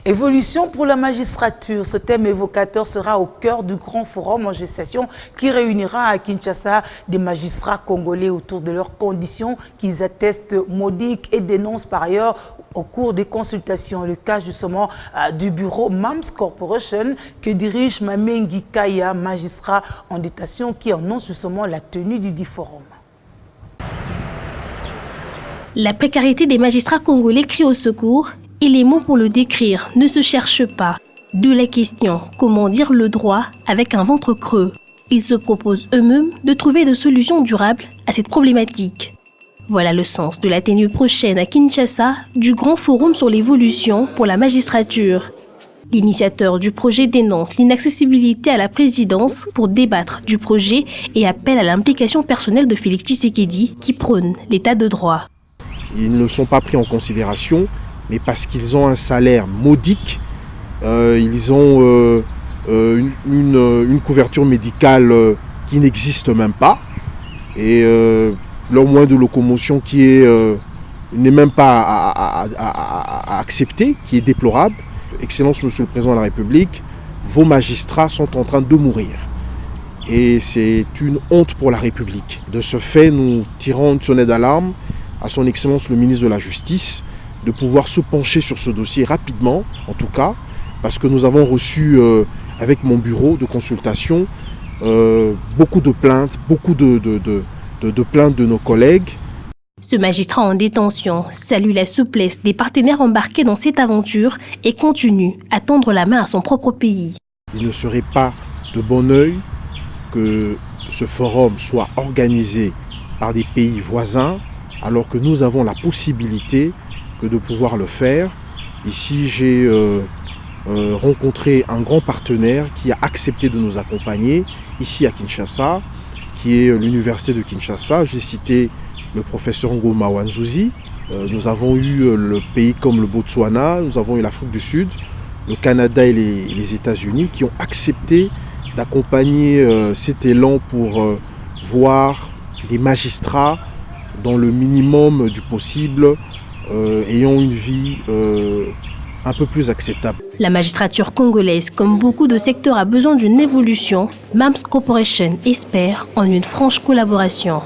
Évolution pour la magistrature. Ce thème évocateur sera au cœur du grand forum en gestation qui réunira à Kinshasa des magistrats congolais autour de leurs conditions qu'ils attestent modiques et dénoncent par ailleurs au cours des consultations. Le cas justement du bureau MAMS Corporation que dirige Mamengi Kaya, magistrat en détention, qui annonce justement la tenue du dit forum. La précarité des magistrats congolais crie au secours et les mots pour le décrire ne se cherchent pas. De la question « Comment dire le droit ?» avec un ventre creux. Ils se proposent eux-mêmes de trouver des solutions durables à cette problématique. Voilà le sens de la tenue prochaine à Kinshasa du grand forum sur l'évolution pour la magistrature. L'initiateur du projet dénonce l'inaccessibilité à la présidence pour débattre du projet et appelle à l'implication personnelle de Félix Tshisekedi qui prône l'état de droit. Ils ne sont pas pris en considération, mais parce qu'ils ont un salaire modique, ils ont une couverture médicale qui n'existe même pas, et leur moyen de locomotion qui n'est même pas à accepter, qui est déplorable. Excellence, Monsieur le Président de la République, vos magistrats sont en train de mourir. Et c'est une honte pour la République. De ce fait, nous tirons une sonnette d'alarme à son Excellence le ministre de la Justice, de pouvoir se pencher sur ce dossier rapidement, en tout cas, parce que nous avons reçu, avec mon bureau de consultation, beaucoup de plaintes, de plaintes de nos collègues. Ce magistrat en détention salue la souplesse des partenaires embarqués dans cette aventure et continue à tendre la main à son propre pays. Il ne serait pas de bon oeil que ce forum soit organisé par des pays voisins, alors que nous avons la possibilité de pouvoir le faire. Ici, j'ai rencontré un grand partenaire qui a accepté de nous accompagner ici à Kinshasa, qui est l'université de Kinshasa. J'ai cité le professeur Ngoma Wanzuzi. Nous avons eu le pays comme le Botswana, nous avons eu l'Afrique du Sud, le Canada et les États-Unis qui ont accepté d'accompagner cet élan pour voir des magistrats dans le minimum du possible, ayant une vie un peu plus acceptable. La magistrature congolaise, comme beaucoup de secteurs, a besoin d'une évolution. MAMS Corporation espère en une franche collaboration.